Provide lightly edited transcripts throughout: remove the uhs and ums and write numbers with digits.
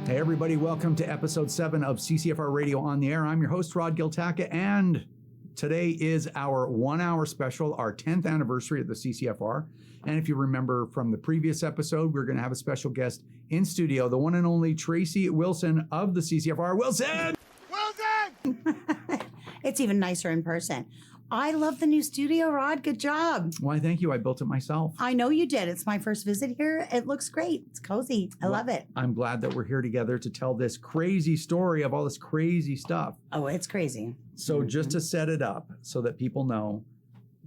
Hey everybody, welcome to episode 7 of CCFR Radio on the Air. I'm your host, Rod Giltaca, and today is our 1-hour special, our 10th anniversary at the CCFR. And if you remember from the previous episode, we're going to have a special guest in studio, the one and only Tracey Wilson of the CCFR. Wilson! It's even nicer in person. I love the new studio, Rod. Good job. Why, thank you. I built it myself. I know you did. It's my first visit here. It looks great. It's cozy. I love it. I'm glad that we're here together to tell this crazy story of all this crazy stuff. Oh, it's crazy. So just to set it up so that people know,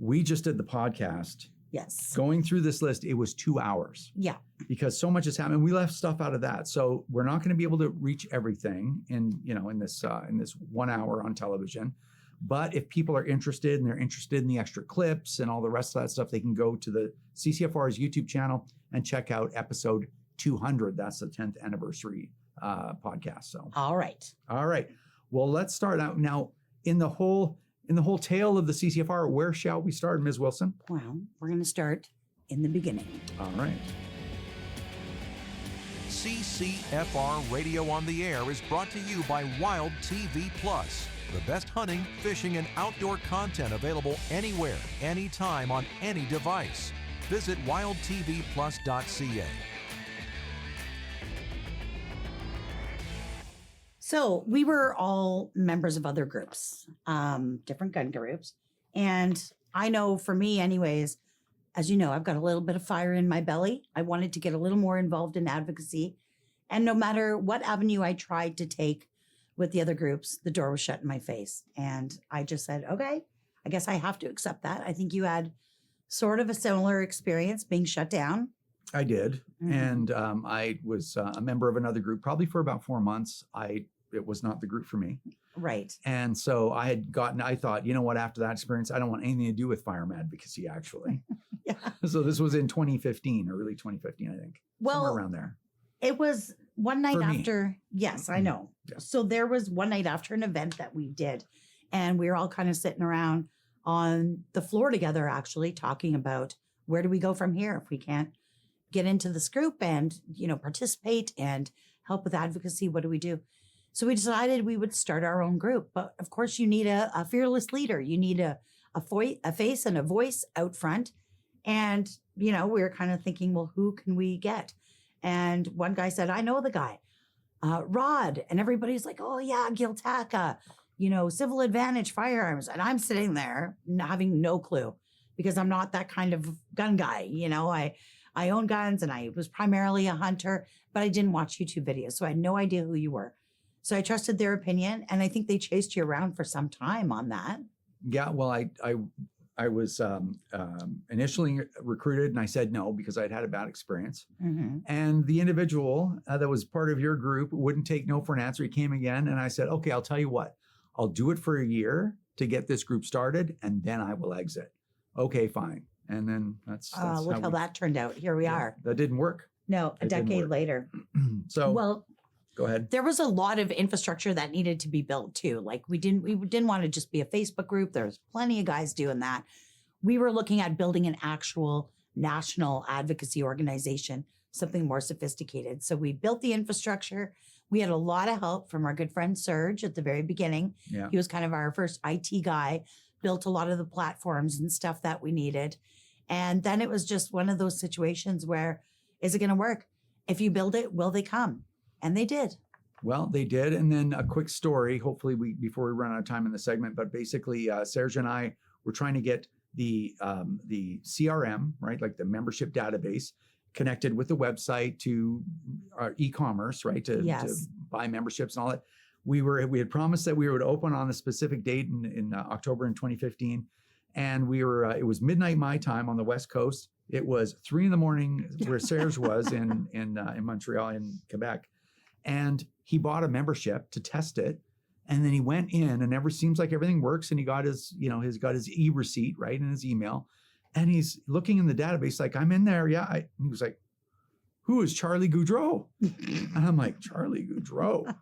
we just did the podcast. Yes. Going through this list, it was 2 hours. Yeah. Because so much has happened. We left stuff out of that. So we're not going to be able to reach everything in this 1 hour on television. But if people are interested and they're interested in the extra clips and all the rest of that stuff, they can go to the CCFR's YouTube channel and check out episode 200. That's the 10th anniversary podcast. So All right. Well, let's start out now in the whole tale of the CCFR. Where shall we start, Ms. Wilson? Well, we're going to start in the beginning. All right. CCFR Radio on the Air is brought to you by Wild TV Plus, the best hunting, fishing, and outdoor content available anywhere, anytime, on any device. Visit wildtvplus.ca. So we were all members of other groups, different gun groups. And I know for me anyways, as you know, I've got a little bit of fire in my belly. I wanted to get a little more involved in advocacy. And no matter what avenue I tried to take with the other groups, the door was shut in my face. And I just said, okay, I guess I have to accept that. I think you had sort of a similar experience being shut down. I did. Mm-hmm. And I was a member of another group, probably for about 4 months. It was not the group for me. Right. And so I thought, you know what, after that experience, I don't want anything to do with firearm advocacy, actually. Yeah. So this was in 2015, early 2015, I think. Well, somewhere around there. It was one night For me. after. Yes, I know. Yeah. So there was one night after an event that we did. And we were all kind of sitting around on the floor together, actually, talking about where do we go from here if we can't get into this group and, participate and help with advocacy. What do we do? So we decided we would start our own group. But of course, you need a fearless leader. You need a face and a voice out front. And, we were kind of thinking, well, who can we get? And one guy said, I know the guy, Rod. And everybody's like, oh, yeah, Giltaca, Civil Advantage Firearms. And I'm sitting there having no clue because I'm not that kind of gun guy. I own guns and I was primarily a hunter, but I didn't watch YouTube videos. So I had no idea who you were. So I trusted their opinion. And I think they chased you around for some time on that. Yeah, well, I was initially recruited and I said no because I'd had a bad experience. Mm-hmm. And the individual that was part of your group wouldn't take no for an answer. He came again and I said, okay, I'll tell you what, I'll do it for a year to get this group started and then I will exit. Okay, fine. And then that's look how that turned out. Here we are. That didn't work. No, a decade later. So well, go ahead. There was a lot of infrastructure that needed to be built too. Like we didn't want to just be a Facebook group. There's plenty of guys doing that. We were looking at building an actual national advocacy organization, something more sophisticated. So we built the infrastructure. We had a lot of help from our good friend Serge at the very beginning. Yeah. He was kind of our first IT guy, built a lot of the platforms and stuff that we needed. And then it was just one of those situations where, is it going to work? If you build it, will they come? And they did. Well, they did. And then a quick story, hopefully before we run out of time in the segment, but basically Serge and I were trying to get the CRM, right? Like the membership database connected with the website to our e-commerce, right? To buy memberships and all that. We had promised that we would open on a specific date in October in 2015. And it was midnight my time on the West Coast. It was 3 a.m. where Serge was in Montreal, in Quebec. And he bought a membership to test it. And then he went in and seems like everything works. And he got his e-receipt, right, in his email. And he's looking in the database like, I'm in there. Yeah. And he was like, who is Charlie Goudreau? And I'm like, Charlie Goudreau.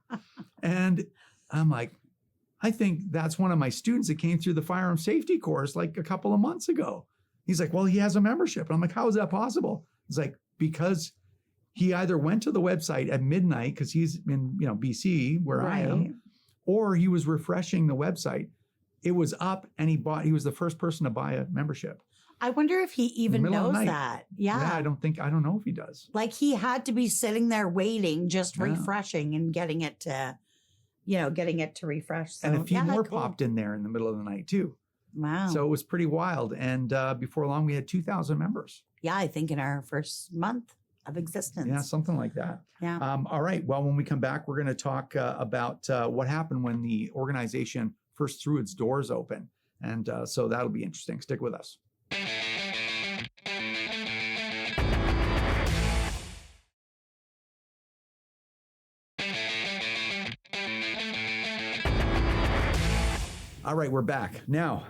And I'm like, I think that's one of my students that came through the firearm safety course like a couple of months ago. He's like, well, he has a membership. And I'm like, how is that possible? He's like, because he either went to the website at midnight because he's in BC where I am, or he was refreshing the website. It was up and he was the first person to buy a membership. I wonder if he even knows that. Yeah. I don't know if he does. Like he had to be sitting there waiting, just refreshing and getting it to refresh. So, and a few more popped in there in the middle of the night too. Wow. So it was pretty wild. And before long, we had 2,000 members. Yeah, I think in our first month of existence. Yeah, something like that. Yeah. All right. Well, when we come back, we're going to talk about what happened when the organization first threw its doors open. And so that'll be interesting. Stick with us. All right, we're back. Now,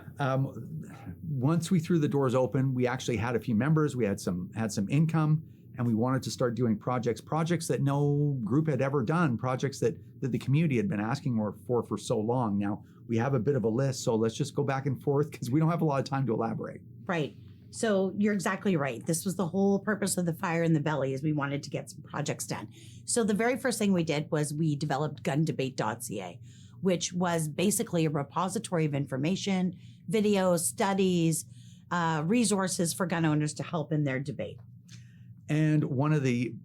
once we threw the doors open, we actually had a few members, we had some income, and we wanted to start doing projects that no group had ever done, projects that the community had been asking for so long. Now, we have a bit of a list, so let's just go back and forth because we don't have a lot of time to elaborate. Right. So you're exactly right. This was the whole purpose of the Fire in the Belly, is we wanted to get some projects done. So the very first thing we did was we developed Gundebate.ca, which was basically a repository of information, videos, studies, resources for gun owners to help in their debate. And one of the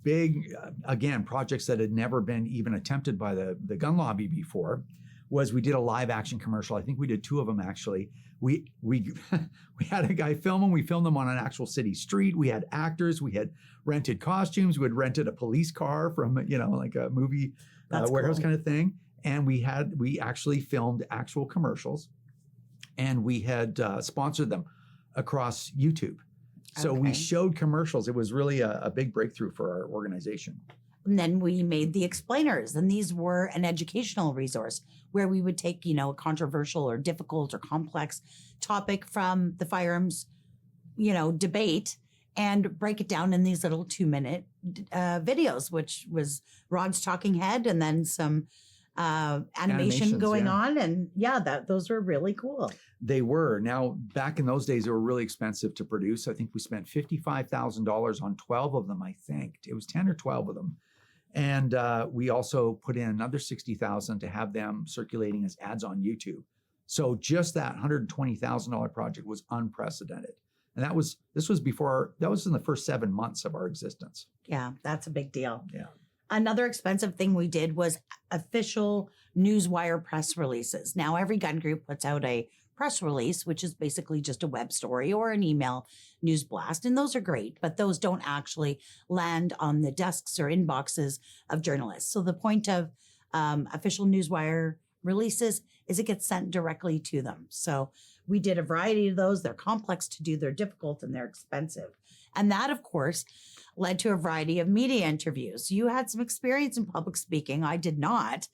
big, again, projects that had never been even attempted by the gun lobby before was we did a live action commercial. I think we did 2 of them actually. We had a guy film them. We filmed them on an actual city street. We had actors. We had rented costumes. We had rented a police car from like a movie warehouse kind of thing. And we actually filmed actual commercials, and we had sponsored them across YouTube. So we showed commercials. It was really a big breakthrough for our organization. And then we made the explainers, and these were an educational resource where we would take, a controversial or difficult or complex topic from the firearms, debate and break it down in these little 2-minute videos, which was Rod's talking head and then some animation going on. And those were really cool. They were. Now, back in those days, they were really expensive to produce. I think we spent $55,000 on 12 of them, I think. It was 10 or 12 of them. And we also put in another $60,000 to have them circulating as ads on YouTube. So just that $120,000 project was unprecedented. And that was in the first 7 months of our existence. Yeah, that's a big deal. Yeah. Another expensive thing we did was official newswire press releases. Now, every gun group puts out a press release, which is basically just a web story or an email news blast. And those are great, but those don't actually land on the desks or inboxes of journalists. So the point of official newswire releases is it gets sent directly to them. So we did a variety of those. They're complex to do, they're difficult, and they're expensive. And that, of course, led to a variety of media interviews. You had some experience in public speaking. I did not.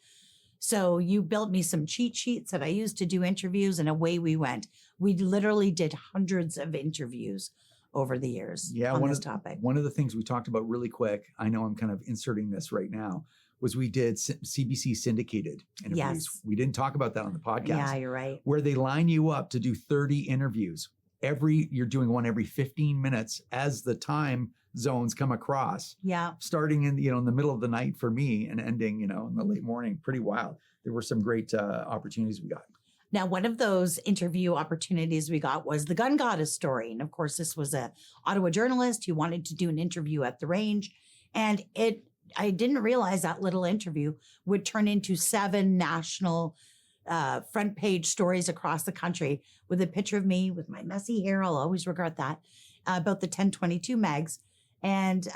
So you built me some cheat sheets that I used to do interviews, and away we went. We literally did hundreds of interviews over the years on this topic. One of the things we talked about really quick, I know I'm kind of inserting this right now, was we did CBC syndicated interviews. Yes. We didn't talk about that on the podcast. Yeah, you're right. Where they line you up to do 30 interviews. You're doing one every 15 minutes as the time zones come across. Yeah. Starting in the middle of the night for me and ending, in the late morning. Pretty wild. There were some great opportunities we got. Now, one of those interview opportunities we got was the Gun Goddess story. And of course, this was a Ottawa journalist who wanted to do an interview at the range. And I didn't realize that little interview would turn into 7 national front page stories across the country with a picture of me with my messy hair. I'll always regret that, about the 1022 mags. And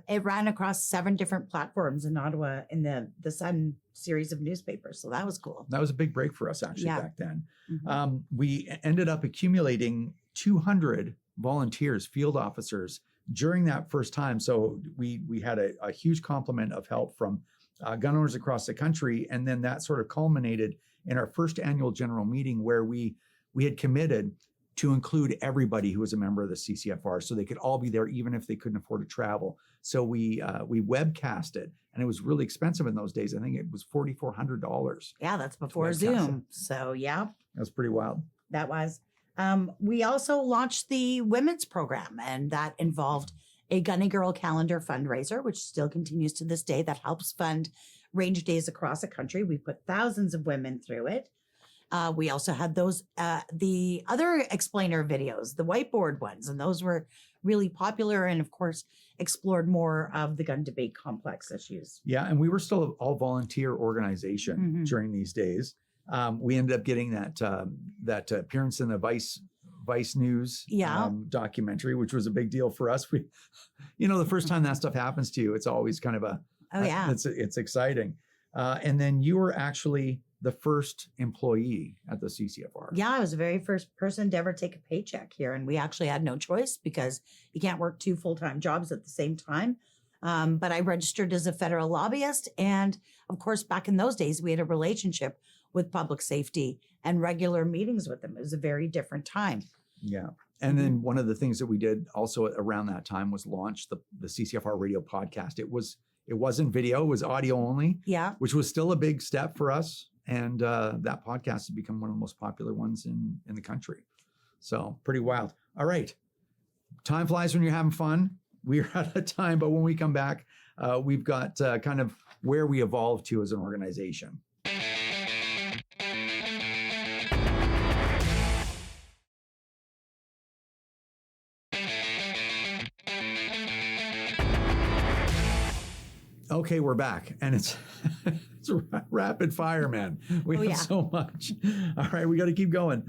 it ran across 7 different platforms in Ottawa in the Sun series of newspapers. So that was cool. That was a big break for us actually back then. Mm-hmm. We ended up accumulating 200 volunteers, field officers during that first time. So we had a huge complement of help from gun owners across the country. And then that sort of culminated in our first annual general meeting where we had committed to include everybody who was a member of the CCFR so they could all be there even if they couldn't afford to travel. So we webcast it, and it was really expensive in those days. I think it was $4,400. Yeah, that's before Zoom. So yeah. That was pretty wild. That was. We also launched the women's program, and that involved a Gunny Girl calendar fundraiser, which still continues to this day, that helps fund range days across the country. We put thousands of women through it. We also had those, the other explainer videos, the whiteboard ones, and those were really popular and, of course, explored more of the gun debate complex issues. Yeah, and we were still an all volunteer organization during these days. We ended up getting that appearance in the Vice News documentary, which was a big deal for us. We, the first time that stuff happens to you, it's always kind of it's exciting. And then you were actually the first employee at the CCFR. Yeah, I was the very first person to ever take a paycheck here. And we actually had no choice because you can't work 2 full-time jobs at the same time. But I registered as a federal lobbyist. And of course, back in those days, we had a relationship with public safety and regular meetings with them. It was a very different time. Yeah. And then one of the things that we did also around that time was launch the CCFR radio podcast. It wasn't video, it was audio only. Yeah. Which was still a big step for us. And that podcast has become one of the most popular ones in the country. So pretty wild. All right. Time flies when you're having fun. We're out of time, but when we come back, we've got kind of where we evolved to as an organization. Okay, we're back, and it's rapid fire, man. We have so much. All right, we got to keep going.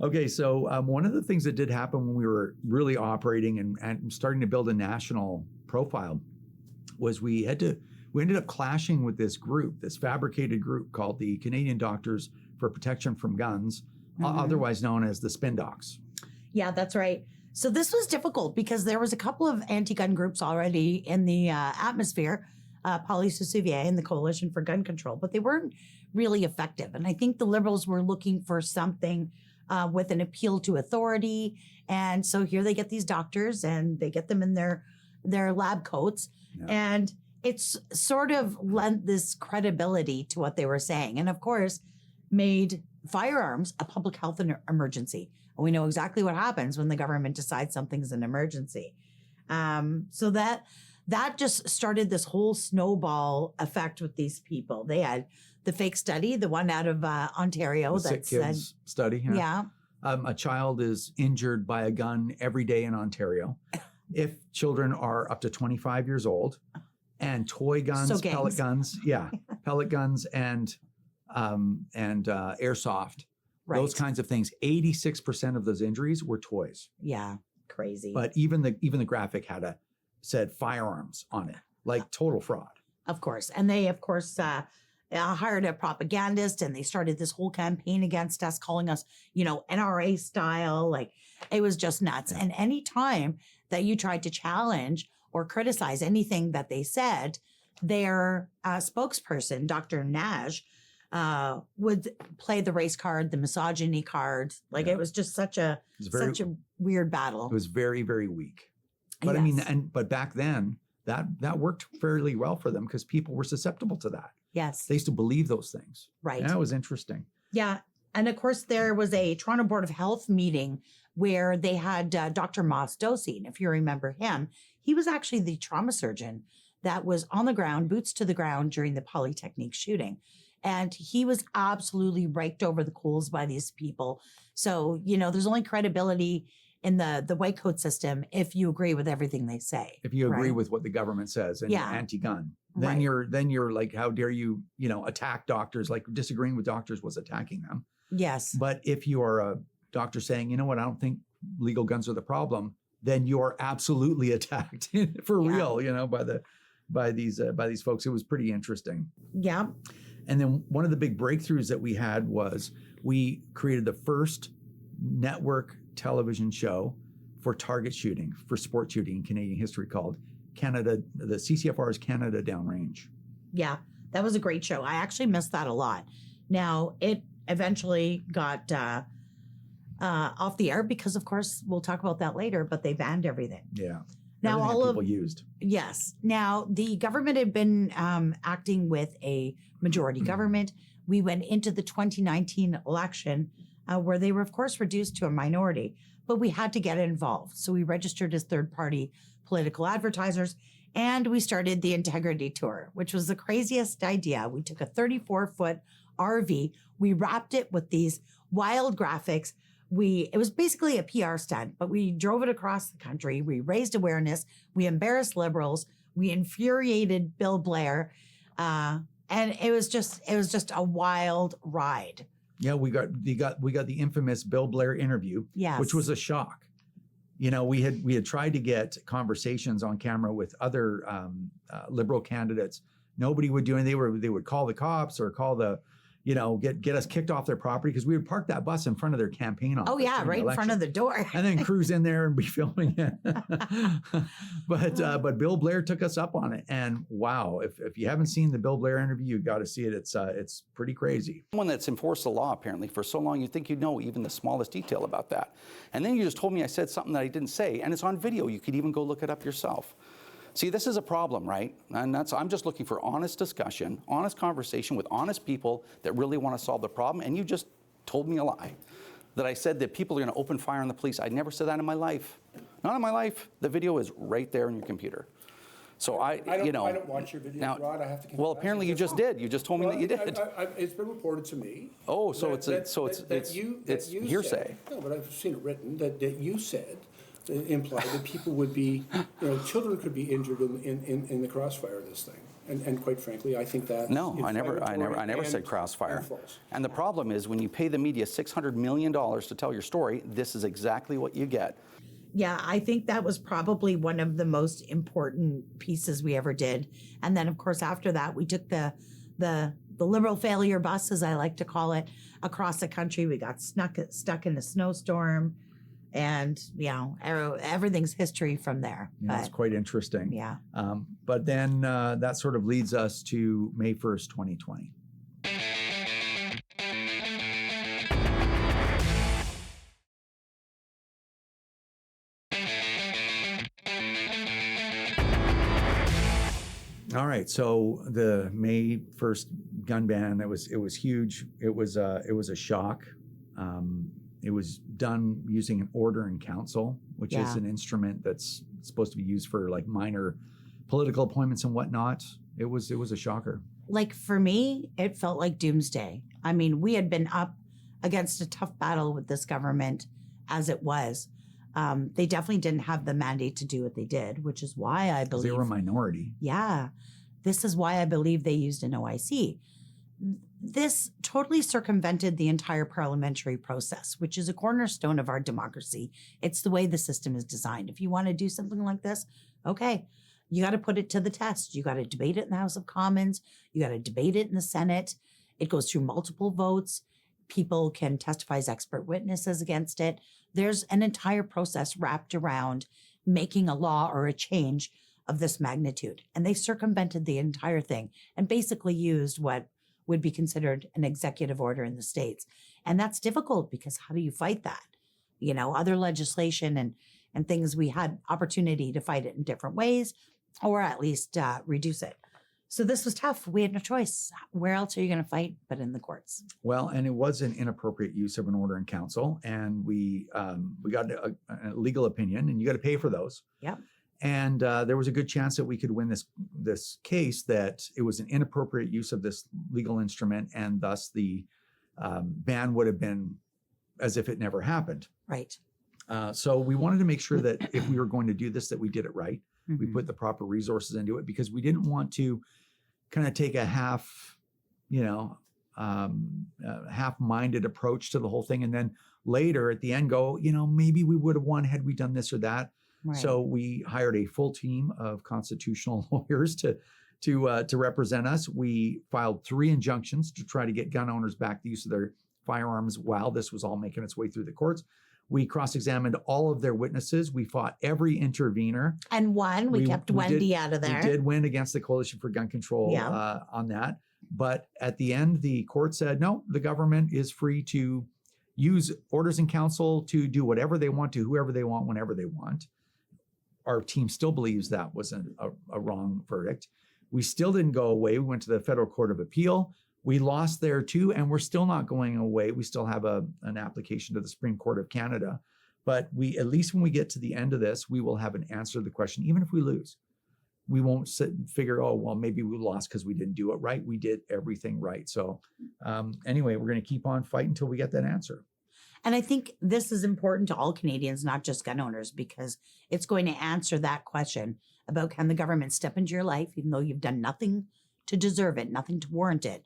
Okay, so one of the things that did happen when we were really operating and starting to build a national profile was we ended up clashing with this group, this fabricated group called the Canadian Doctors for Protection from Guns, otherwise known as the Spin Docs. Yeah, that's right. So this was difficult because there was a couple of anti-gun groups already in the atmosphere. Police Sauvier and the Coalition for Gun Control, but they weren't really effective. And I think the Liberals were looking for something with an appeal to authority. And so here they get these doctors and they get them in their lab coats. Yeah. And it's sort of lent this credibility to what they were saying. And of course, made firearms a public health emergency. And we know exactly what happens when the government decides something's an emergency. So that just started this whole snowball effect with these people. They had the fake study, the one out of Ontario that said study. Yeah. A child is injured by a gun every day in Ontario. If children are up to 25 years old, and toy guns, pellet guns, pellet guns, and airsoft, those kinds of things. 86% of those injuries were toys. Yeah, crazy. But even the graphic said firearms on it, like total fraud. Of course. And they, of course, hired a propagandist and they started this whole campaign against us, calling us, NRA style. Like, it was just nuts. Yeah. And any time that you tried to challenge or criticize anything that they said, their spokesperson, Dr. Naj, would play the race card, the misogyny card. Like, it was just such a weird battle. It was very, very weak. But yes. But back then that worked fairly well for them because people were susceptible to that. Yes. They used to believe those things. Right. That was interesting. Yeah. And of course, there was a Toronto Board of Health meeting where they had Dr. Moss Dosey. And if you remember him, he was actually the trauma surgeon that was on the ground, boots to the ground during the Polytechnique shooting. And he was absolutely raked over the coals by these people. So, there's only credibility in the white coat system if you agree with everything they say. If you agree with what the government says and you're anti-gun, then you're like, how dare you, attack doctors? Like, disagreeing with doctors was attacking them. Yes. But if you are a doctor saying, you know what, I don't think legal guns are the problem, then you're absolutely attacked for real, by these folks. It was pretty interesting. Yeah. And then one of the big breakthroughs that we had was we created the first network television show for target shooting, for sport shooting in Canadian history, called the CCFR's Canada Downrange. Yeah, that was a great show. I actually missed that a lot. Now, it eventually got off the air because, of course, we'll talk about that later, but they banned everything. Yeah. Now, everything that people used. Yes. Now, the government had been acting with a majority government. We went into the 2019 election where they were, of course, reduced to a minority. but we had to get involved. So we registered as third-party political advertisers, and we started the Integrity Tour, which was the craziest idea. We took a 34-foot RV, we wrapped it with these wild graphics. It was basically a PR stunt, but we drove it across the country. We raised awareness. We embarrassed liberals. We infuriated Bill Blair. And it was just a wild ride. Yeah, we got the infamous Bill Blair interview, Yes. which was a shock. You know, we had tried to get conversations on camera with other liberal candidates. Nobody would do anything. They would call the cops or call the, get us kicked off their property, because we would park that bus in front of their campaign office. Oh yeah, right in front of the door. And then cruise in there and be filming it. But Bill Blair took us up on it. And wow, if you haven't seen the Bill Blair interview, you got to see it. It's pretty crazy. Someone that's enforced the law apparently for so long, you think you know even the smallest detail about that. And then you just told me I said something that I didn't say, and it's on video. You could even go look it up yourself. See, this is a problem, right? And I'm just looking for honest discussion, honest conversation with honest people that really want to solve the problem. And you just told me a lie. That I said that people are going to open fire on the police. I never said that in my life. Not in my life. The video is right there in your computer. So I don't watch your videos, now, Rod. I have to confess. well, apparently you just did. You just told me that you did. It's been reported to me. Oh, so it's hearsay. No, but I've seen it written that you said, implied that people would be, children could be injured in the crossfire of this thing. And quite frankly, I think that No, I never said crossfire. And the problem is when you pay the media $600 million to tell your story, this is exactly what you get. Yeah, I think that was probably one of the most important pieces we ever did. And then, of course, after that, we took the liberal failure bus, as I like to call it, across the country. We got stuck in a snowstorm, and everything's history from there. Yeah, it's quite interesting. Yeah. But then that sort of leads us to May 1st, 2020. All right, so the May 1st gun ban, it was huge. It was a shock. It was done using an order in council, which is an instrument that's supposed to be used for like minor political appointments and whatnot. It was a shocker. Like for me, it felt like doomsday. I mean, we had been up against a tough battle with this government as it was. They definitely didn't have the mandate to do what they did, which is why I believe they were a minority. Yeah. This is why I believe they used an OIC. This totally circumvented the entire parliamentary process, which is a cornerstone of our democracy. It's the way the system is designed. If you want to do something like this, okay, you got to put it to the test. You got to debate it in the House of Commons. You got to debate it in the Senate. It goes through multiple votes. People can testify as expert witnesses against it. There's an entire process wrapped around making a law or a change of this magnitude. And they circumvented the entire thing and basically used what would be considered an executive order in the States. And that's difficult because how do you fight that? Other legislation and things, we had opportunity to fight it in different ways, or at least reduce it. So this was tough. We had no choice. Where else are you going to fight but in the courts? Well, and it was an inappropriate use of an order in council, and we got a legal opinion, and you got to pay for those. Yep. And there was a good chance that we could win this case, that it was an inappropriate use of this legal instrument, and thus the ban would have been as if it never happened. Right. So we wanted to make sure that if we were going to do this, that we did it right. Mm-hmm. We put the proper resources into it, because we didn't want to kind of take a half-minded approach to the whole thing, and then later at the end go, maybe we would have won had we done this or that. Right. So we hired a full team of constitutional lawyers to represent us. We filed 3 injunctions to try to get gun owners back the use of their firearms while this was all making its way through the courts. We cross-examined all of their witnesses. We fought every intervener. And won. We kept Wendy out of there. We did win against the Coalition for Gun Control on that. But at the end, the court said, no, the government is free to use orders in council to do whatever they want to, whoever they want, whenever they want. Our team still believes that was a wrong verdict. We still didn't go away. We went to the Federal Court of Appeal. We lost there too, and we're still not going away. We still have an application to the Supreme Court of Canada But we, at least when we get to the end of this, we will have an answer to the question, even if we lose. We won't sit and figure, oh, well, maybe we lost because we didn't do it right. We did everything right. So anyway, we're going to keep on fighting until we get that answer. And I think this is important to all Canadians, not just gun owners, because it's going to answer that question about, can the government step into your life, even though you've done nothing to deserve it, nothing to warrant it,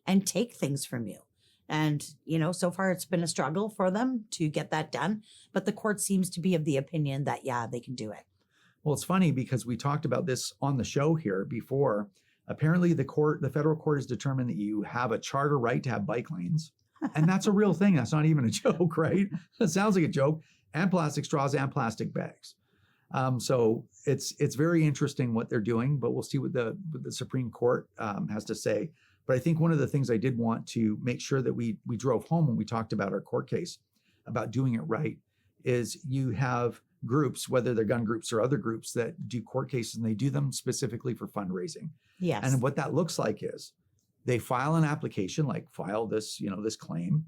and take things from you. And, you know, so far it's been a struggle for them to get that done. But the court seems to be of the opinion that, yeah, they can do it. Well, it's funny because we talked about this on the show here before. Apparently, the federal court has determined that you have a charter right to have bike lanes. And that's a real thing. That's not even a joke, right? It sounds like a joke. And plastic straws and plastic bags. So it's very interesting what they're doing, but we'll see what the Supreme Court has to say. But I think one of the things I did want to make sure that we drove home when we talked about our court case about doing it right is you have groups, whether they're gun groups or other groups, that do court cases, and they do them specifically for fundraising. Yes. And what that looks like is they file an application, like file this, this claim,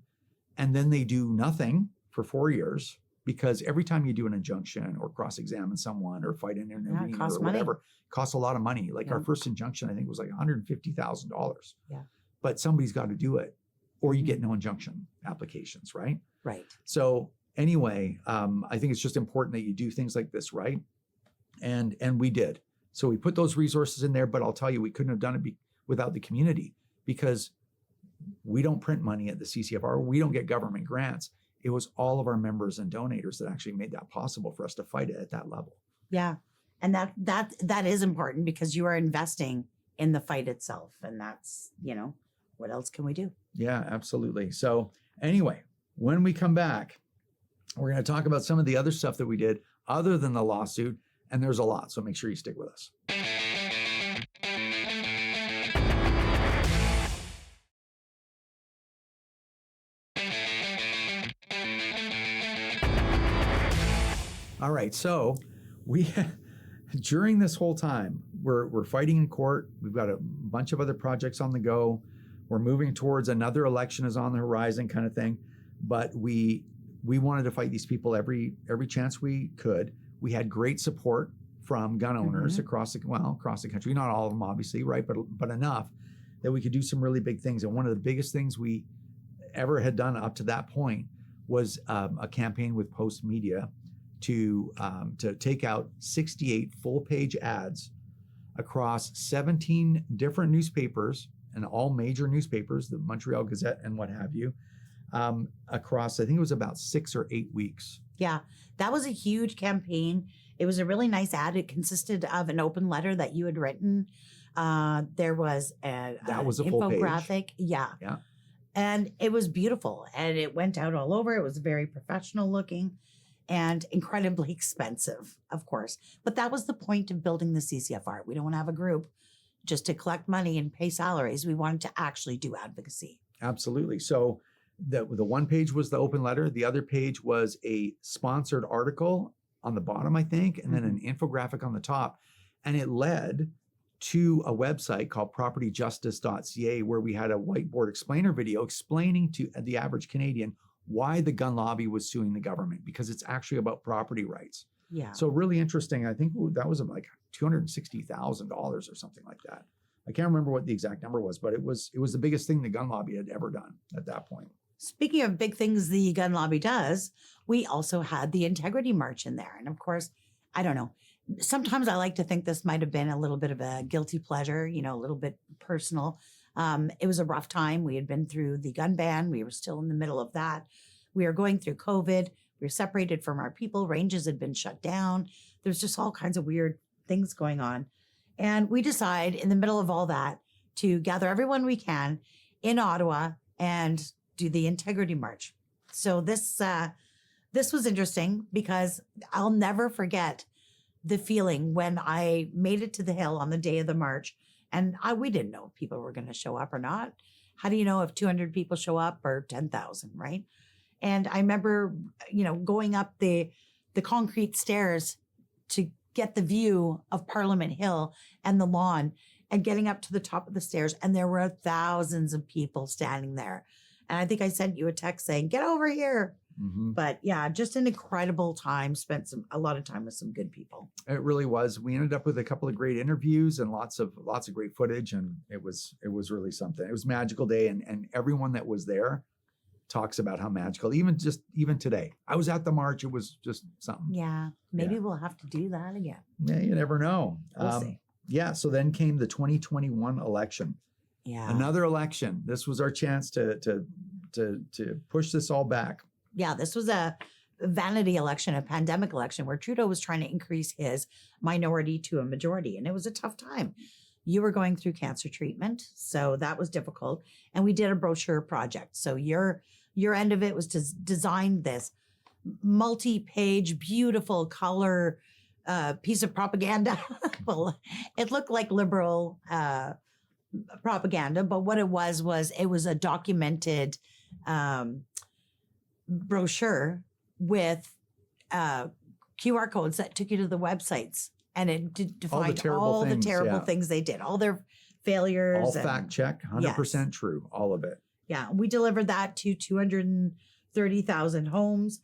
and then they do nothing for 4 years, because every time you do an injunction or cross-examine someone or fight an intervener or whatever, it costs a lot of money. Like our first injunction, I think, was like $150,000. Yeah. But somebody's got to do it, or you get no injunction applications, right? Right. So anyway, I think it's just important that you do things like this, right? And we did. So we put those resources in there, but I'll tell you, we couldn't have done it without the community, because we don't print money at the CCFR. We don't get government grants. It was all of our members and donators that actually made that possible for us to fight it at that level. Yeah. And that is important, because you are investing in the fight itself. And that's, what else can we do? Yeah, absolutely. So anyway, when we come back, we're going to talk about some of the other stuff that we did other than the lawsuit. And there's a lot. So make sure you stick with us. All right, so we during this whole time, we're fighting in court. We've got a bunch of other projects on the go. We're moving towards another election is on the horizon, kind of thing. But we wanted to fight these people every chance we could. We had great support from gun owners across the country. Not all of them, obviously, right? But enough that we could do some really big things. And one of the biggest things we ever had done up to that point was a campaign with Postmedia to take out 68 full-page ads across 17 different newspapers, and all major newspapers, the Montreal Gazette and what have you, across, I think it was about 6 or 8 weeks. Yeah, that was a huge campaign. It was a really nice ad. It consisted of an open letter that you had written. There was an infographic. Page. Yeah. And it was beautiful. And it went out all over. It was very professional looking and incredibly expensive, of course. But that was the point of building the CCFR. We don't want to have a group just to collect money and pay salaries. We wanted to actually do advocacy. Absolutely. So the one page was the open letter. The other page was a sponsored article on the bottom, I think, and then an infographic on the top. And it led to a website called propertyjustice.ca, where we had a whiteboard explainer video explaining to the average Canadian why the gun lobby was suing the government, because it's actually about property rights. Yeah. So really interesting. I think that was like $260,000 or something like that. I can't remember what the exact number was, but it was the biggest thing the gun lobby had ever done at that point. Speaking of big things the gun lobby does, we also had the Integrity March in there. And of course, I don't know, sometimes I like to think this might have been a little bit of a guilty pleasure, a little bit personal. It was a rough time. We had been through the gun ban. We were still in the middle of that. We were going through COVID. We were separated from our people. Ranges had been shut down. There's just all kinds of weird things going on. And we decide in the middle of all that to gather everyone we can in Ottawa and do the Integrity March. So this was interesting, because I'll never forget the feeling when I made it to the Hill on the day of the march. And we didn't know if people were going to show up or not. How do you know if 200 people show up or 10,000, right? And I remember, going up the concrete stairs to get the view of Parliament Hill and the lawn, and getting up to the top of the stairs. And there were thousands of people standing there. And I think I sent you a text saying, get over here. But yeah, just an incredible time. Spent a lot of time with some good people. It really was. We ended up with a couple of great interviews and lots of great footage, and it was really something. It was a magical day, and everyone that was there talks about how magical. Even today, I was at the march. It was just something. Yeah, maybe we'll have to do that again. Yeah, you never know. We'll see. Yeah. So then came the 2021 election. Yeah, Another election. This was our chance to push this all back. Yeah, this was a vanity election, a pandemic election where Trudeau was trying to increase his minority to a majority. And it was a tough time. You were going through cancer treatment, so that was difficult. And we did a brochure project. So your end of it was to design this multi-page, beautiful color piece of propaganda. Well, it looked like liberal propaganda, but what it was it was a documented brochure with QR codes that took you to the websites, and it defined all the terrible things they did, all their failures. All fact check, 100% true, all of it. Yeah, we delivered that to 230,000 homes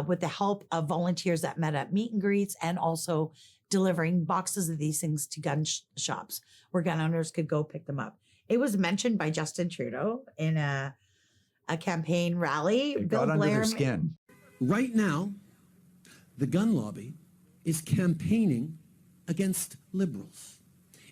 with the help of volunteers that met at meet and greets, and also delivering boxes of these things to gun shops where gun owners could go pick them up. It was mentioned by Justin Trudeau in a campaign rally. It got under their skin. Right now, the gun lobby is campaigning against liberals.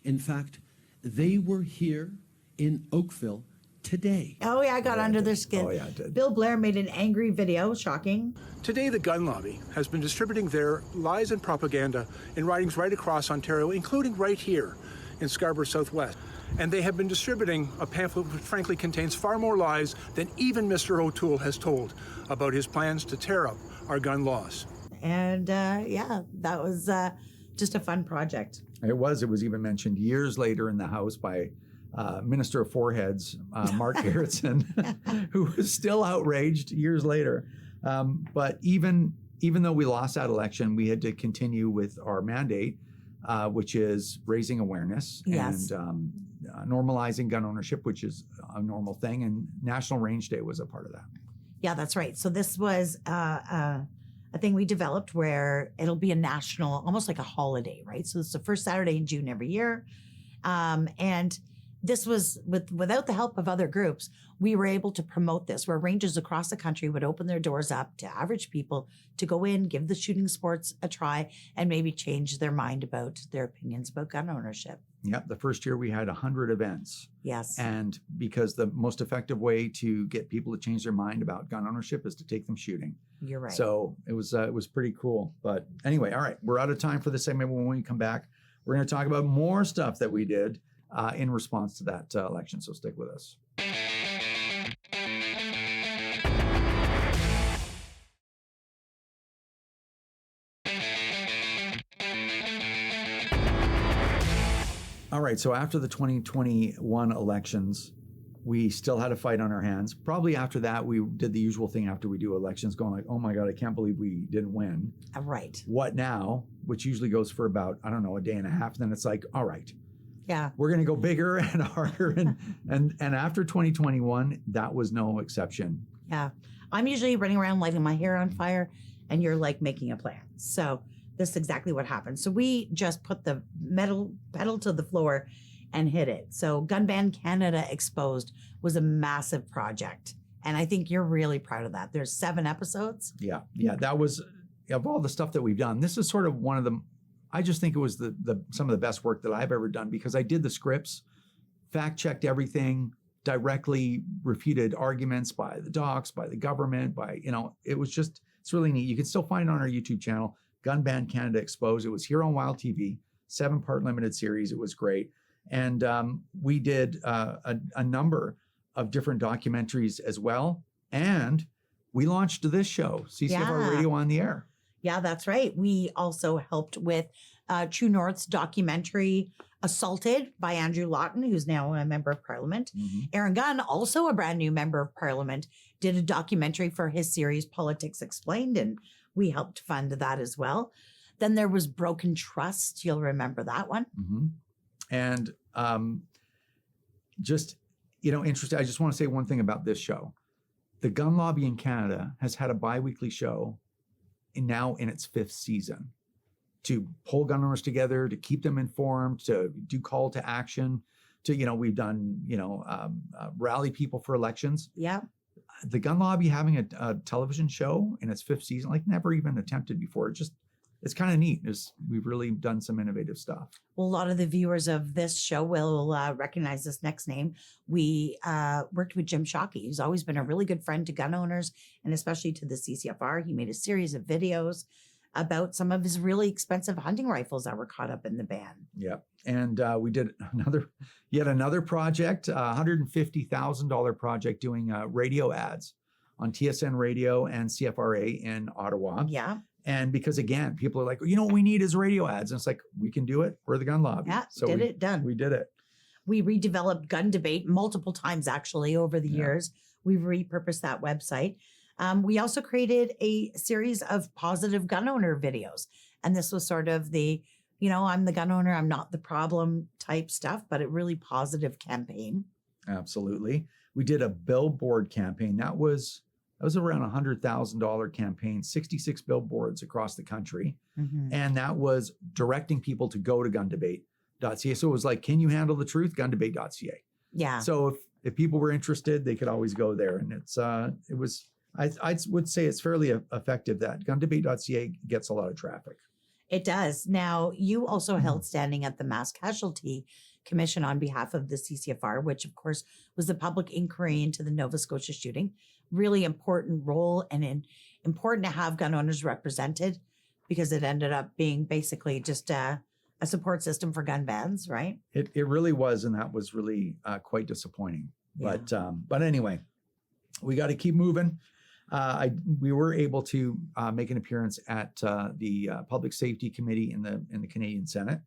In fact, they were here in Oakville today. Oh yeah, I got under their skin. Oh yeah, I did. Bill Blair made an angry video, shocking. Today, the gun lobby has been distributing their lies and propaganda in ridings right across Ontario, including right here in Scarborough Southwest. And they have been distributing a pamphlet which frankly contains far more lies than even Mr. O'Toole has told about his plans to tear up our gun laws. And yeah, that was just a fun project. It was even mentioned years later in the House by Minister of Foreheads, Mark Garrettson, who was still outraged years later. But even though we lost that election, we had to continue with our mandate, which is raising awareness and normalizing gun ownership, which is a normal thing. And National Range Day was a part of that. Yeah, that's right. So this was a thing we developed where it'll be a national, almost like a holiday, right? So it's the first Saturday in June every year. And this was without the help of other groups, we were able to promote this, where ranges across the country would open their doors up to average people to go in, give the shooting sports a try, and maybe change their mind about their opinions about gun ownership. Yep. The first year we had 100 events. Yes. And because the most effective way to get people to change their mind about gun ownership is to take them shooting. You're right. So it was pretty cool. But anyway, all right, we're out of time for this segment. When we come back, we're going to talk about more stuff that we did in response to that election. So stick with us. All right, so after the 2021 elections, we still had a fight on our hands. Probably after that, we did the usual thing after we do elections, going like, oh my God, I can't believe we didn't win. Right. What now? Which usually goes for about, I don't know, a day and a half. Then it's like, all right, yeah, we're going to go bigger and harder. And after 2021, that was no exception. Yeah. I'm usually running around lighting my hair on fire, and you're like making a plan. So this is exactly what happened. So we just put the metal pedal to the floor and hit it. So GunBan Canada Exposed was a massive project. And I think you're really proud of that. There's 7 episodes. Yeah. That was, of all the stuff that we've done, this is sort of one of the, I just think it was some of the best work that I've ever done, because I did the scripts, fact-checked everything, directly refuted arguments by the docs, by the government, it was just, it's really neat. You can still find it on our YouTube channel, GunBan Canada Exposed. It was here on Wild TV, 7-part limited series. It was great. And we did a number of different documentaries as well. And we launched this show, CCFR Radio on the Air. Yeah, that's right. We also helped with True North's documentary, Assaulted, by Andrew Lawton, who's now a member of Parliament. Mm-hmm. Aaron Gunn, also a brand new member of Parliament, did a documentary for his series, Politics Explained, and we helped fund that as well. Then there was Broken Trust. You'll remember that one. Mm-hmm. And just, interesting. I just want to say one thing about this show. The gun lobby in Canada has had a bi-weekly show now in its 5th season to pull gun owners together, to keep them informed, to do call to action, to, we've done, rally people for elections. Yeah. The gun lobby having a television show in its 5th season, like never even attempted before. It's kind of neat. We've really done some innovative stuff. Well, a lot of the viewers of this show will recognize this next name. We worked with Jim Shockey, who's always been a really good friend to gun owners and especially to the CCFR. He made a series of videos about some of his really expensive hunting rifles that were caught up in the ban. Yeah. And we did yet another project, $150,000 project doing radio ads on TSN Radio and CFRA in Ottawa. Yeah. And because again, people are like, what we need is radio ads. And it's like, we can do it. We're the gun lobby. Yeah, So done. We did it. We redeveloped Gundebate multiple times actually over the years. We've repurposed that website. We also created a series of positive gun owner videos. And this was sort of the, I'm the gun owner, I'm not the problem type stuff, but a really positive campaign. Absolutely. We did a billboard campaign. That was around $100,000 campaign, 66 billboards across the country. Mm-hmm. And that was directing people to go to Gundebate.ca. So it was like, can you handle the truth? Gundebate.ca. Yeah. So if people were interested, they could always go there. And I would say it's fairly effective that Gundebate.ca gets a lot of traffic. It does. Now, you also held standing at the Mass Casualty Commission on behalf of the CCFR, which of course was the public inquiry into the Nova Scotia shooting. Really important role and important to have gun owners represented because it ended up being basically just a support system for gun bans, right? It really was, and that was really quite disappointing. Yeah. But anyway, we got to keep moving. We were able to make an appearance at the Public Safety Committee in the Canadian Senate,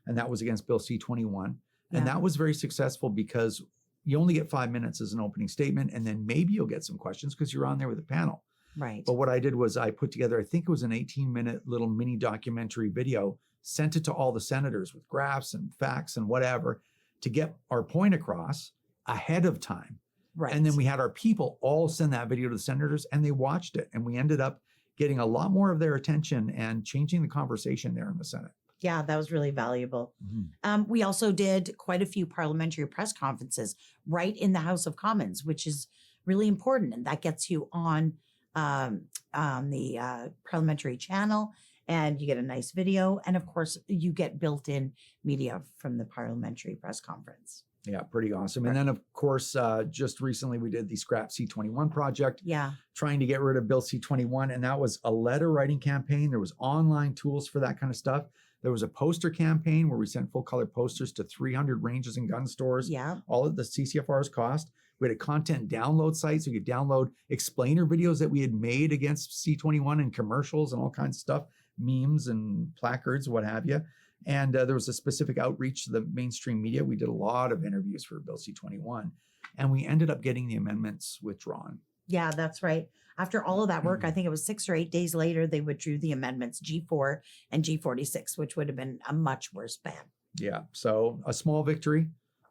and that was against Bill C-21. And that was very successful because you only get 5 minutes as an opening statement, and then maybe you'll get some questions because you're on there with a panel. Right. But what I did was I put together, I think it was an 18-minute little mini documentary video, sent it to all the senators with graphs and facts and whatever to get our point across ahead of time. Right. And then we had our people all send that video to the senators and they watched it. And we ended up getting a lot more of their attention and changing the conversation there in the Senate. Yeah, that was really valuable. Mm-hmm. We also did quite a few parliamentary press conferences right in the House of Commons, which is really important. And that gets you on the parliamentary channel and you get a nice video. And of course, you get built-in media from the parliamentary press conference. Yeah, pretty awesome. And then, of course, just recently we did the Scrap C-21 project. Yeah. Trying to get rid of Bill C-21. And that was a letter writing campaign. There was online tools for that kind of stuff. There was a poster campaign where we sent full color posters to 300 ranges and gun stores. Yeah. All of the CCFR's cost. We had a content download site so you could download explainer videos that we had made against C-21 and commercials and all kinds of stuff, memes and placards, what have you. And there was a specific outreach to the mainstream media. We did a lot of interviews for Bill C-21, and we ended up getting the amendments withdrawn. Yeah, that's right. After all of that work, I think it was 6 or 8 days later, they withdrew the amendments G4 and G46, which would have been a much worse ban. Yeah, so a small victory,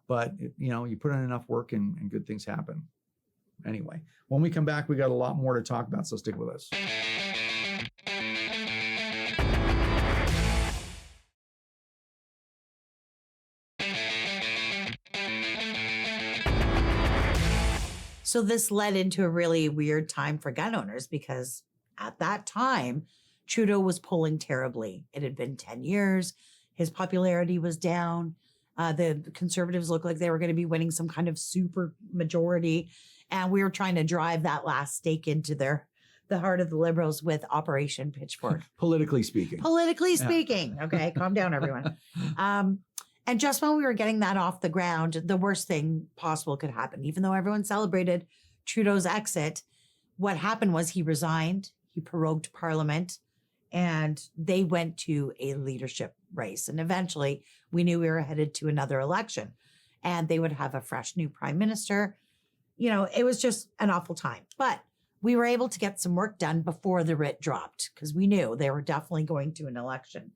but you put in enough work and good things happen. Anyway, when we come back, we got a lot more to talk about, so stick with us. So this led into a really weird time for gun owners because at that time, Trudeau was polling terribly. It had been 10 years. His popularity was down. The Conservatives looked like they were going to be winning some kind of super majority. And we were trying to drive that last stake into the heart of the Liberals with Operation Pitchfork. Politically speaking. Politically speaking. Okay, calm down, everyone. And just when we were getting that off the ground, the worst thing possible could happen. Even though everyone celebrated Trudeau's exit, what happened was he resigned, he prorogued Parliament, and they went to a leadership race. And eventually, we knew we were headed to another election, and they would have a fresh new prime minister. It was just an awful time. But we were able to get some work done before the writ dropped because we knew they were definitely going to an election.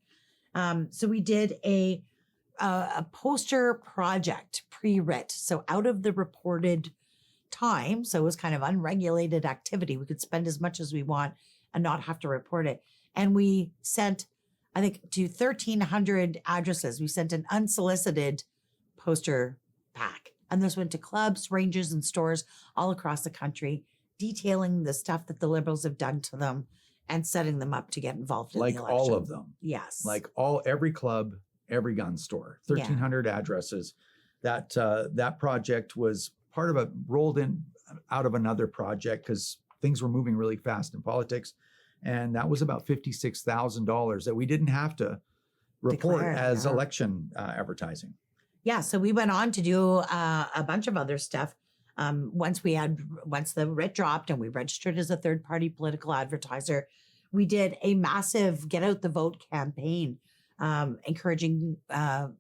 So we did a poster project, Pre-Writ. So out of the reported time. So it was kind of unregulated activity. We could spend as much as we want and not have to report it. And we sent, I think, to 1,300 addresses. We sent an unsolicited poster pack. And this went to clubs, ranges, and stores all across the country, detailing the stuff that the Liberals have done to them and setting them up to get involved in the election. Like all of them. Yes. Like every club, every gun store, 1,300 addresses. That project was part of rolled in out of another project because things were moving really fast in politics. And that was about $56,000 that we didn't have to report as election advertising. Yeah. So we went on to do a bunch of other stuff. Once the writ dropped and we registered as a third-party political advertiser, we did a massive Get Out the Vote campaign, encouraging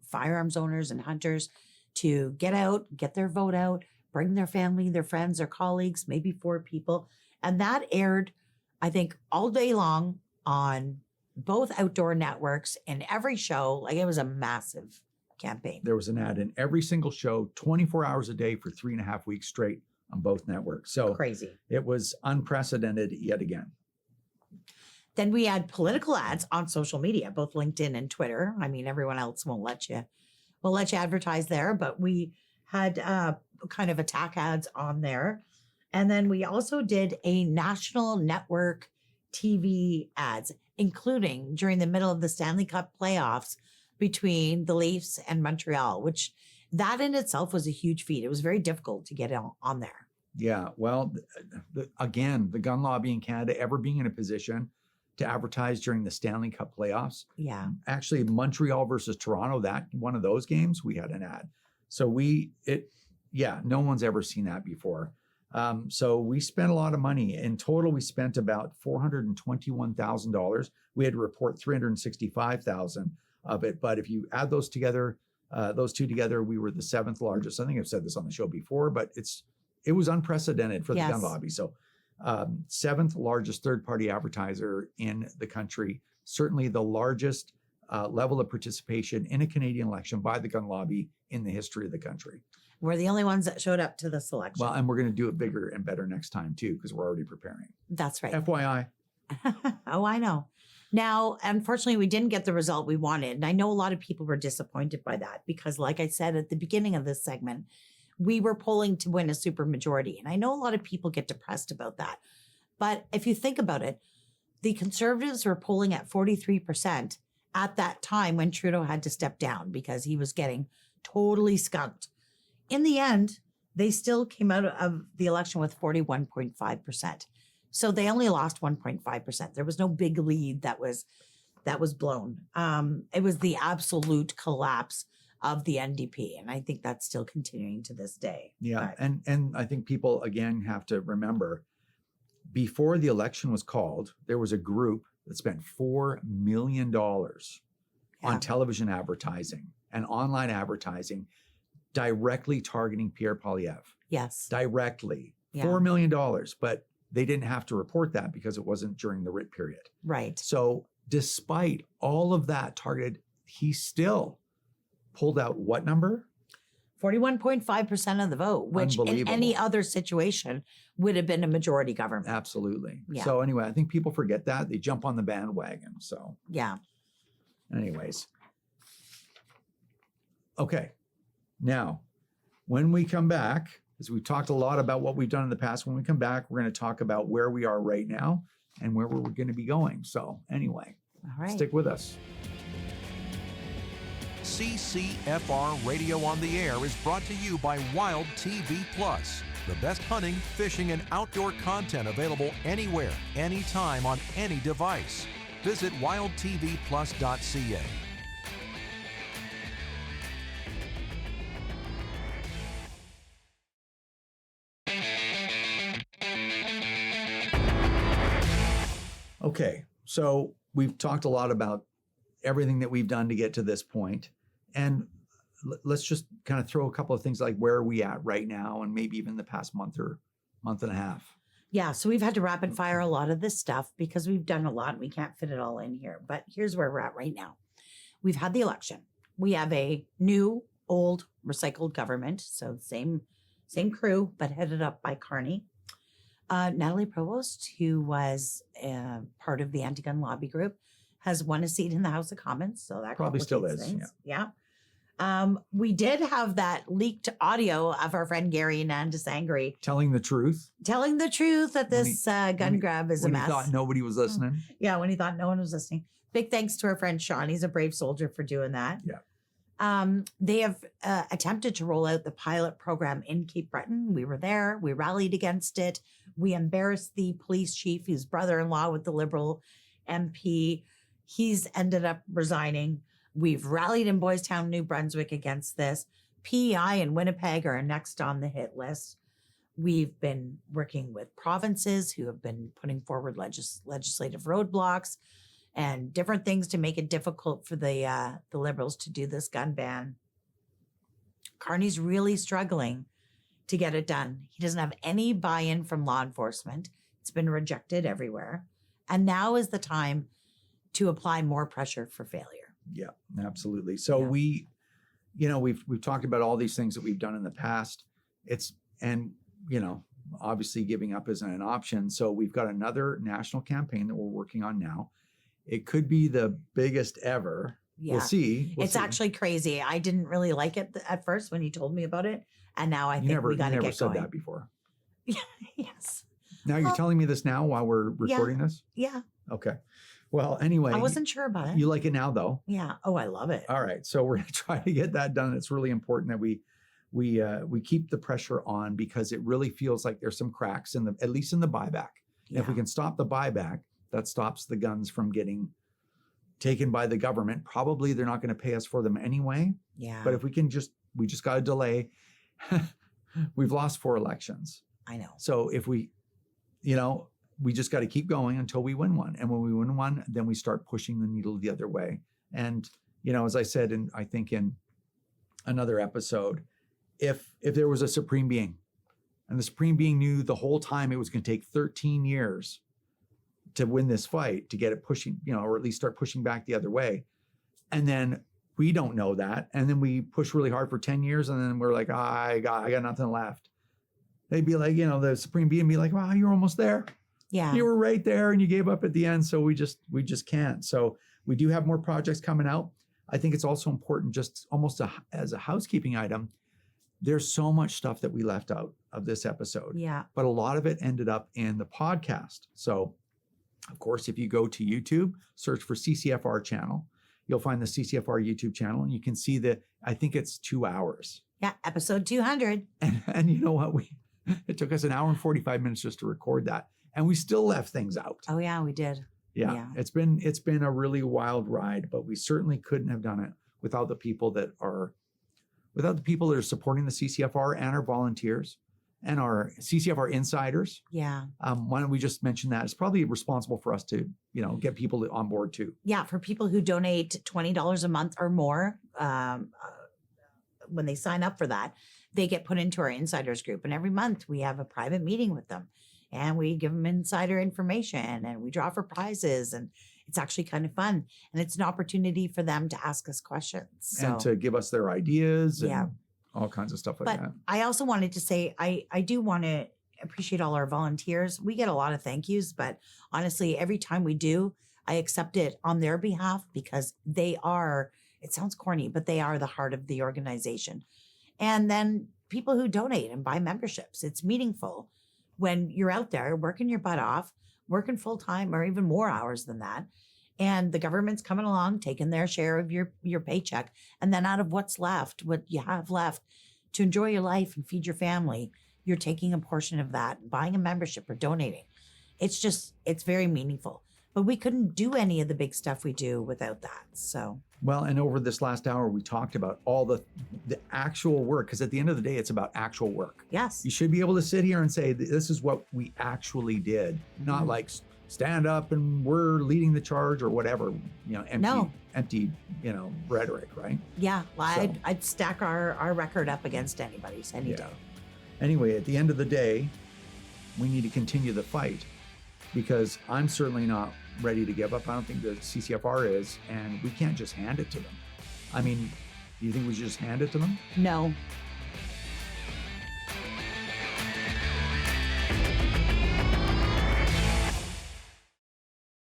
firearms owners and hunters to get out, get their vote out, bring their family, their friends, their colleagues, maybe 4 people. And that aired, I think, all day long on both outdoor networks and every show. Like, it was a massive campaign. There was an ad in every single show, 24 hours a day for 3.5 weeks straight on both networks. So crazy. It was unprecedented yet again. Then we had political ads on social media, both LinkedIn and Twitter. I mean, everyone else won't let you advertise there, but we had kind of attack ads on there. And then we also did a national network TV ads, including during the middle of the Stanley Cup playoffs between the Leafs and Montreal, which that in itself was a huge feat. It was very difficult to get on there. Yeah. Well, again, the gun lobby in Canada ever being in a position to advertise during the Stanley Cup playoffs. Yeah. Actually, Montreal versus Toronto, that one of those games, we had an ad. So no one's ever seen that before. So we spent a lot of money. In total, we spent about $421,000. We had to report $365,000 of it. But if you add those together, those two together, we were the 7th largest. I think I've said this on the show before, but it was unprecedented for the gun lobby. So 7th largest third-party advertiser in the country, certainly the largest level of participation in a Canadian election by the gun lobby in the history of the country. We're the only ones that showed up to this election. Well, and we're going to do it bigger and better next time too, because we're already preparing. That's right. FYI. Oh, I know. Now, unfortunately, we didn't get the result we wanted. And I know a lot of people were disappointed by that because, like I said at the beginning of this segment, we were polling to win a supermajority. And I know a lot of people get depressed about that. But if you think about it, the Conservatives were polling at 43% at that time when Trudeau had to step down because he was getting totally skunked. In the end, they still came out of the election with 41.5%. So they only lost 1.5%. There was no big lead that was blown. It was the absolute collapse of the NDP. And I think that's still continuing to this day. Yeah. And I think people, again, have to remember, before the election was called, there was a group that spent $4 million on television advertising and online advertising directly targeting Pierre Poilievre. Yes. Directly. Yeah. $4 million. But they didn't have to report that because it wasn't during the writ period. Right. So despite all of that targeted, he still pulled out what number? 41.5% of the vote, which in any other situation would have been a majority government. Absolutely. Yeah. So anyway, I think people forget that. They jump on the bandwagon. So yeah. Anyways. Okay. Now, when we come back, as we've talked a lot about what we've done in the past, when we come back, we're going to talk about where we are right now and where we're going to be going. So anyway, all right. Stick with us. CCFR Radio on the Air is brought to you by Wild TV Plus, the best hunting, fishing, and outdoor content available anywhere, anytime, on any device. Visit wildtvplus.ca. Okay, so we've talked a lot about everything that we've done to get to this point, and let's just kind of throw a couple of things like where are we at right now and maybe even the past month or month and a half. Yeah, so we've had to rapid fire a lot of this stuff because we've done a lot and we can't fit it all in here. But here's where we're at right now. We've had the election. We have a new, old, recycled government. So same crew, but headed up by Carney. Natalie Provost, who was part of the anti-gun lobby group, has won a seat in the House of Commons. So that Probably still complicates is, things. Yeah. We did have that leaked audio of our friend Gary Nandasangri Telling the truth. telling the truth that this gun grab is a When mess. he thought nobody was listening. Yeah, when he thought no one was listening. Big thanks to our friend Sean. He's a brave soldier for doing that. Yeah. They have attempted to roll out the pilot program in Cape Breton. We were there. We rallied against it. We embarrassed the police chief, who's brother-in-law with the Liberal MP. He's ended up resigning. We've rallied in Boys Town, New Brunswick against this. PEI and Winnipeg are next on the hit list. We've been working with provinces who have been putting forward legislative roadblocks and different things to make it difficult for the Liberals to do this gun ban. Carney's really struggling to get it done. He doesn't have any buy-in from law enforcement. It's been rejected everywhere. And now is the time to apply more pressure for failure. Yeah, absolutely. So we've talked about all these things that we've done in the past. Obviously giving up isn't an option. So we've got another national campaign that we're working on now. It could be the biggest ever. Yeah. We'll see. It's actually crazy. I didn't really like it at first when you told me about it. And now I think we got to get going. You never said that before. Yes. Now you're telling me this now while we're recording this? Yeah. Okay. Well, anyway. I wasn't sure about it. You like it now, though? Yeah. Oh, I love it. All right. So we're going to try to get that done. It's really important that we keep the pressure on, because it really feels like there's some cracks at least in the buyback. Yeah. If we can stop the buyback, that stops the guns from getting taken by the government. Probably they're not going to pay us for them anyway. Yeah. But if we just got to delay. We've lost 4 elections. I know. So if we just got to keep going until we win one. And when we win one, then we start pushing the needle the other way. And, as I said, I think in another episode, if there was a supreme being, and the supreme being knew the whole time it was going to take 13 years to win this fight, to get it pushing, or at least start pushing back the other way. And then we don't know that. And then we push really hard for 10 years. And then we're like, I got nothing left. They'd be like, the supreme being be like, wow, you're almost there. Yeah. You were right there and you gave up at the end. So we just can't. So we do have more projects coming out. I think it's also important, just almost as a housekeeping item, there's so much stuff that we left out of this episode. Yeah. But a lot of it ended up in the podcast. So of course, if you go to YouTube, search for CCFR channel, you'll find the CCFR YouTube channel, and you can see I think it's 2 hours. Yeah. Episode 200. And you know what? It took us 1 hour and 45 minutes just to record that. And we still left things out. Oh yeah, we did. Yeah. It's been a really wild ride, but we certainly couldn't have done it without the people that are supporting the CCFR and our volunteers and our CCFR insiders. Yeah. Why don't we just mention that? It's probably responsible for us to, get people on board too. Yeah. For people who donate $20 a month or more, when they sign up for that, they get put into our insiders group. And every month we have a private meeting with them, and we give them insider information, and we draw for prizes, and it's actually kind of fun. And it's an opportunity for them to ask us questions. And to give us their ideas and Yeah. all kinds of stuff like But that. I also wanted to say, I do want to appreciate all our volunteers. We get a lot of thank yous, but honestly, every time we do, I accept it on their behalf, because they are, it sounds corny, but they are the heart of the organization. And then people who donate and buy memberships, it's meaningful when you're out there working your butt off, working full time or even more hours than that. And the government's coming along, taking their share of your paycheck. And then out of what's left, what you have left to enjoy your life and feed your family, you're taking a portion of that, buying a membership or donating. It's very meaningful. But we couldn't do any of the big stuff we do without that. So, well, and over this last hour, we talked about all the actual work, because at the end of the day, it's about actual work. yes. You should be able to sit here and say, this is what we actually did, not like stand up and we're leading the charge or whatever, empty, rhetoric, right? Yeah. Well, So- I'd stack our record up against anybody's any day. Anyway, at the end of the day, we need to continue the fight, because I'm certainly not ready to give up. I don't think the CCFR is, and we can't just hand it to them. I mean, do you think we should just hand it to them? No,